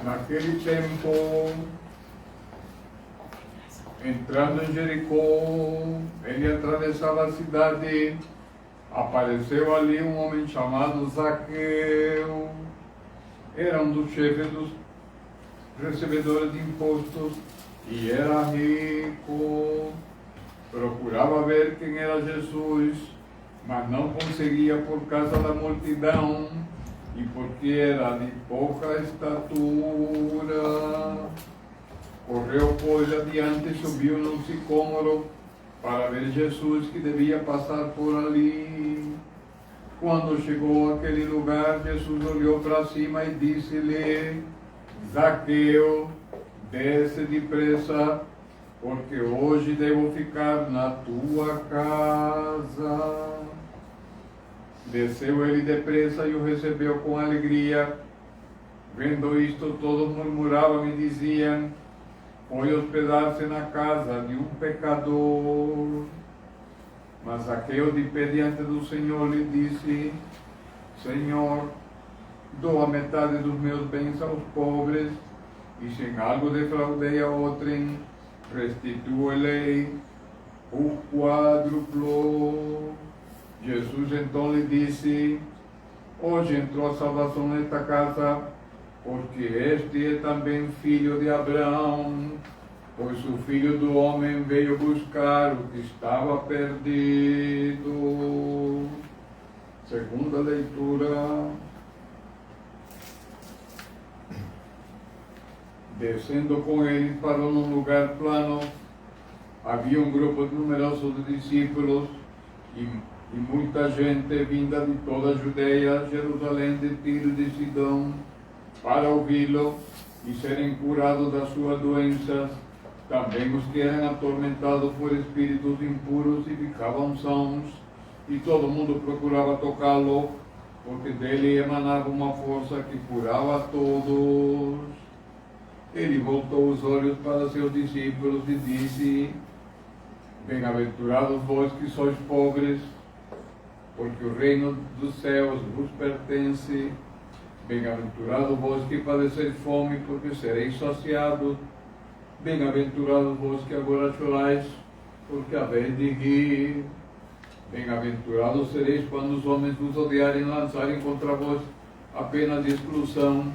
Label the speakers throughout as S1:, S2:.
S1: Naquele tempo, entrando em Jericó, ele atravessava a cidade. Apareceu ali um homem chamado Zaqueu. Era um dos chefes dos recebedores de impostos e era rico. Procurava ver quem era Jesus, mas não conseguia por causa da multidão e porque era de pouca estatura. Correu, pois, adiante e subiu num sicômoro para ver Jesus, que devia passar por ali. Quando chegou àquele lugar, Jesus olhou para cima e disse-lhe: Zaqueu, desce depressa, porque hoje devo ficar na tua casa. Desceu ele depressa e o recebeu com alegria. Vendo isto, todos murmuravam e diziam: foi hospedar-se na casa de um pecador. Mas Zaqueu, de pé diante do Senhor, lhe disse: Senhor, dou a metade dos meus bens aos pobres, e se em algo defraudei a outrem, restituo-lhe o quádruplo. Jesus então lhe disse: hoje entrou a salvação nesta casa, porque este é também filho de Abraão, pois o Filho do Homem veio buscar o que estava perdido. Segunda leitura. Descendo com eles, parou num lugar plano. Havia um grupo numeroso de discípulos e muita gente vinda de toda a Judeia, Jerusalém, de Tiro e de Sidom, para ouvi-lo e serem curados das suas doenças. Também os que eram atormentados por espíritos impuros e ficavam sãos, e todo mundo procurava tocá-lo, porque dele emanava uma força que curava a todos. Ele voltou os olhos para seus discípulos e disse: bem-aventurados vós que sois pobres, porque o reino dos céus vos pertence. Bem-aventurados vós que padeceis fome, porque sereis saciados. Bem-aventurados vós que agora chorais, porque haveis de rir. Bem-aventurados sereis quando os homens vos odiarem e lançarem contra vós a pena de exclusão,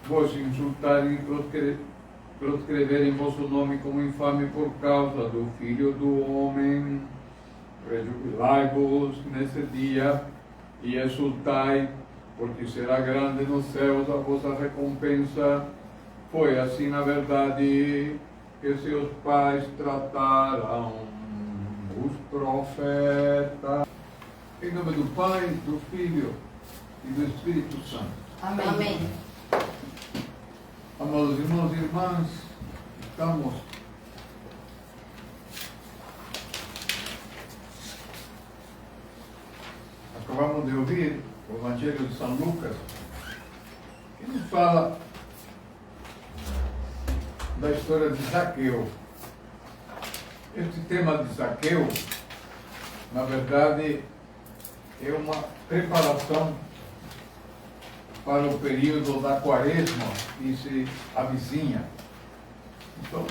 S1: vos insultarem e proscreverem vosso nome como infame por causa do Filho do Homem. Rejubilai-vos nesse dia e exultai, porque será grande nos céus a vossa recompensa. Foi assim, na verdade, que seus pais trataram os profetas. Em nome do Pai, do Filho e do Espírito Santo.
S2: Amém.
S3: Amém.
S1: Amados irmãos e irmãs, acabamos de ouvir o Evangelho de São Lucas, que nos fala da história de Zaqueu. Este tema de Zaqueu, na verdade, é uma preparação para o período da Quaresma que se avizinha. Então,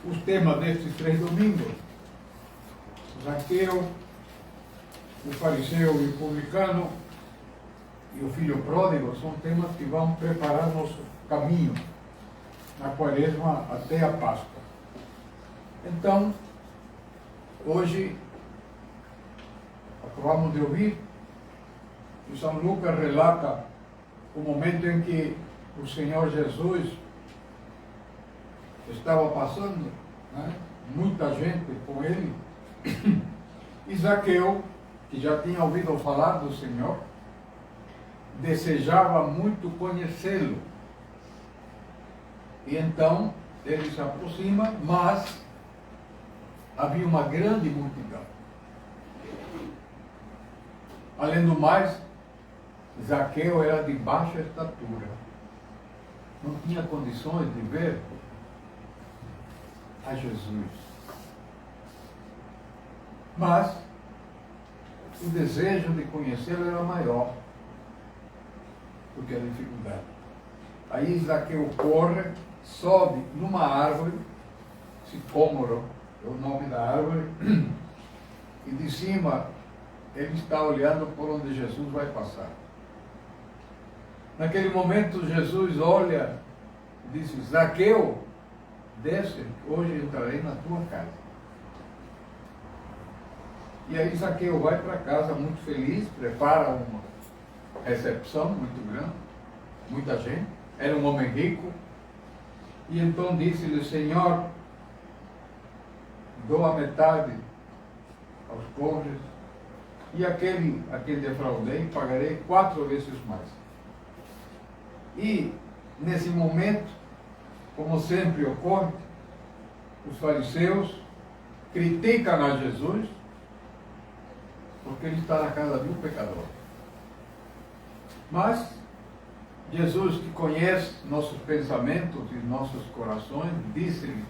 S1: os temas destes 3 domingos: Zaqueu, o fariseu e o publicano e o filho pródigo, são temas que vão preparar nosso caminho na Quaresma até a Páscoa. Então, hoje, acabamos de ouvir que São Lucas relata o momento em que o Senhor Jesus estava passando, né? Muita gente com ele, e Zaqueu, que já tinha ouvido falar do Senhor, desejava muito conhecê-lo. E então ele se aproxima, mas havia uma grande multidão. Além do mais, Zaqueu era de baixa estatura, não tinha condições de ver a Jesus. Mas o desejo de conhecê-lo era maior, porque que a dificuldade. Aí Zaqueu corre, sobe numa árvore, sicômoro é o nome da árvore, e de cima ele está olhando por onde Jesus vai passar. Naquele momento Jesus olha e diz: Zaqueu, desce, hoje entrarei na tua casa. E aí Zaqueu vai para casa muito feliz, prepara uma recepção muito grande, muita gente, era um homem rico, e então disse-lhe: Senhor, dou a metade aos pobres, e aquele a quem defraudei pagarei 4 vezes mais. E nesse momento, como sempre ocorre, os fariseus criticam a Jesus porque ele está na casa de um pecador. Mas Jesus, que conhece nossos pensamentos e nossos corações, disse-lhe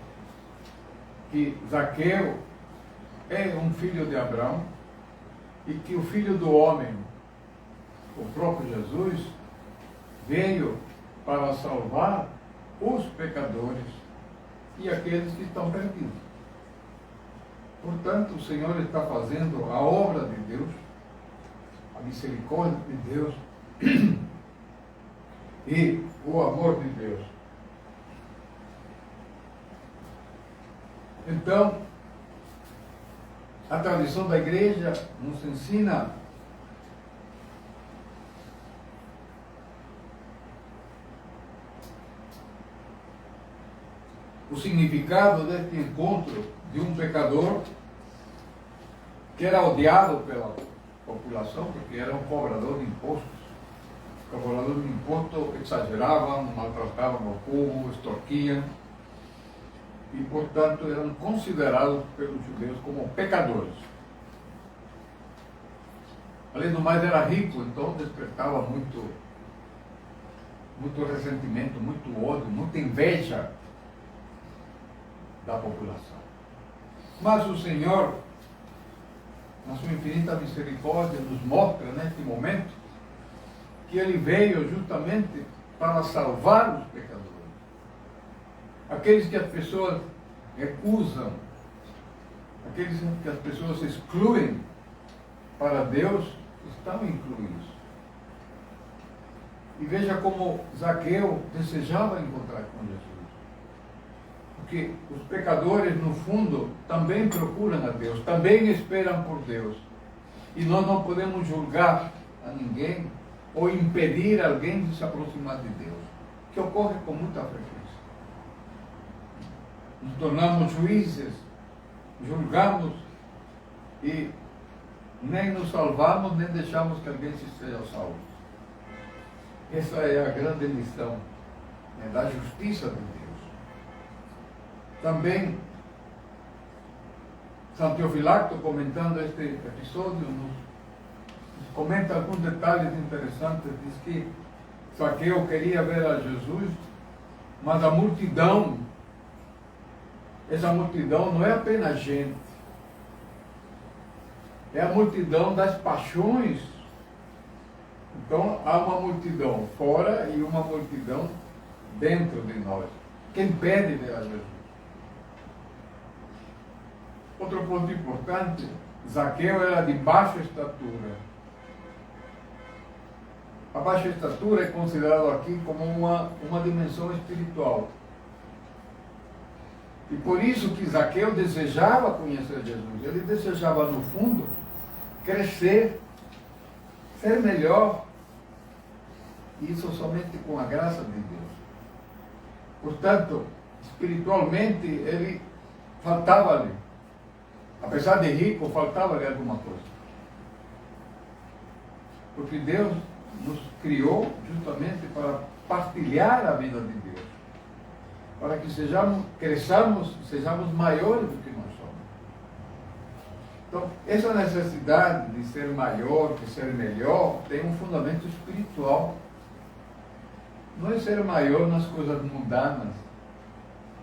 S1: que Zaqueu é um filho de Abraão e que o Filho do Homem, o próprio Jesus, veio para salvar os pecadores e aqueles que estão perdidos. Portanto, o Senhor está fazendo a obra de Deus, a misericórdia de Deus e o amor de Deus. Então, a tradição da igreja nos ensina o significado deste encontro de um pecador que era odiado pela população, porque era um cobrador de impostos. Os cobradores de impostos exageravam, maltratavam o povo, extorquiam, e, portanto, eram considerados pelos judeus como pecadores. Além do mais, era rico, então despertava muito ressentimento, muito ódio, muita inveja da população. Mas o Senhor, na sua infinita misericórdia, nos mostra neste momento que Ele veio justamente para salvar os pecadores. Aqueles que as pessoas recusam, aqueles que as pessoas excluem para Deus, estão incluídos. E veja como Zaqueu desejava encontrar com Jesus. Porque os pecadores, no fundo, também procuram a Deus, também esperam por Deus. E nós não podemos julgar a ninguém ou impedir alguém de se aproximar de Deus, que ocorre com muita frequência. Nos tornamos juízes, julgamos e nem nos salvamos, nem deixamos que alguém seja salvo. Essa é a grande lição, da justiça de Deus. Também, São Teofilacto, comentando este episódio, nos comenta alguns detalhes interessantes. Diz que Zaqueu queria ver a Jesus, mas a multidão, essa multidão não é apenas gente, é a multidão das paixões. Então há uma multidão fora e uma multidão dentro de nós, que impede ver a Jesus. Outro ponto importante, Zaqueu era de baixa estatura. A baixa estatura é considerada aqui como uma dimensão espiritual. E por isso que Zaqueu desejava conhecer Jesus. Ele desejava, no fundo, crescer, ser melhor. Isso somente com a graça de Deus. Portanto, espiritualmente, ele faltava-lhe. Apesar de rico, faltava-lhe alguma coisa. Porque Deus nos criou justamente para partilhar a vida de Deus. Para que cresçamos, sejamos maiores do que nós somos. Então, essa necessidade de ser maior, de ser melhor, tem um fundamento espiritual. Não é ser maior nas coisas mundanas,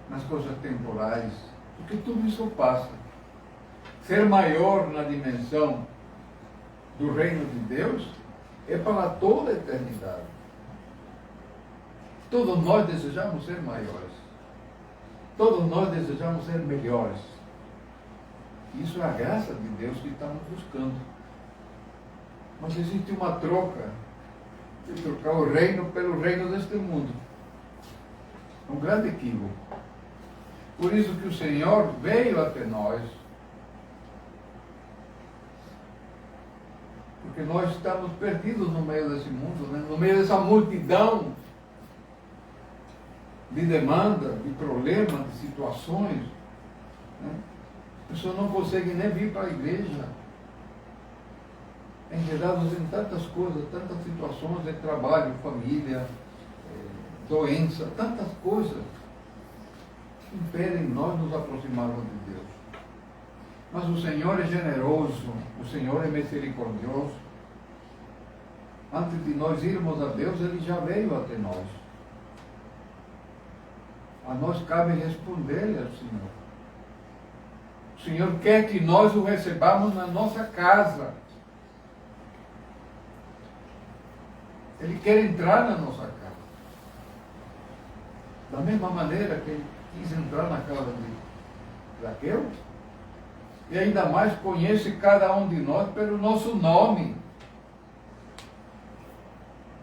S1: nas coisas temporais, porque tudo isso passa. Ser maior na dimensão do reino de Deus é para toda a eternidade. Todos nós desejamos ser maiores. Todos nós desejamos ser melhores. Isso é a graça de Deus que estamos buscando. Mas existe uma troca, de trocar o reino pelo reino deste mundo. É um grande equívoco. Por isso que o Senhor veio até nós. Porque nós estamos perdidos no meio desse mundo, né? No meio dessa multidão de demandas, de problemas, de situações. Né? As pessoas não conseguem nem vir para a igreja. Enredados em tantas coisas, tantas situações de trabalho, família, doença, tantas coisas que impedem nós nos aproximarmos de Deus. Mas o Senhor é generoso, o Senhor é misericordioso. Antes de nós irmos a Deus, Ele já veio até nós. A nós cabe responder-lhe ao Senhor. O Senhor quer que nós o recebamos na nossa casa. Ele quer entrar na nossa casa. Da mesma maneira que Ele quis entrar na casa de Zaqueu. E ainda mais conhece cada um de nós pelo nosso nome.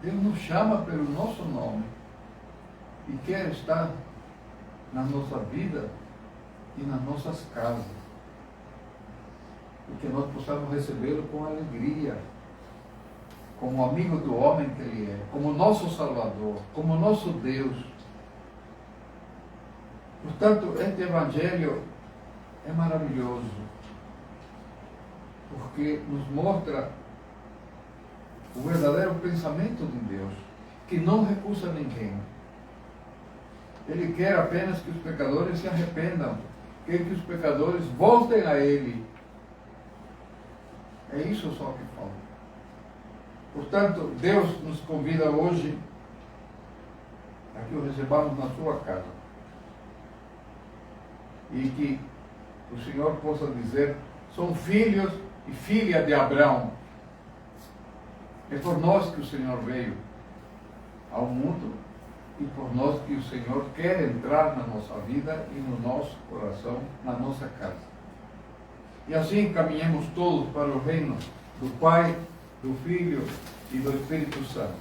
S1: Ele nos chama pelo nosso nome. E quer estar na nossa vida e nas nossas casas. E que nós possamos recebê-lo com alegria. Como amigo do homem que Ele é. Como nosso Salvador. Como nosso Deus. Portanto, este Evangelho é maravilhoso. Porque nos mostra o verdadeiro pensamento de Deus, que não recusa ninguém. Ele quer apenas que os pecadores se arrependam, quer que os pecadores voltem a Ele. É isso só que falta. Portanto, Deus nos convida hoje a que o recebamos na sua casa. E que o Senhor possa dizer: são filhos e filha de Abraão. É por nós que o Senhor veio ao mundo e por nós que o Senhor quer entrar na nossa vida e no nosso coração, na nossa casa. E assim caminhemos todos para o reino do Pai, do Filho e do Espírito Santo.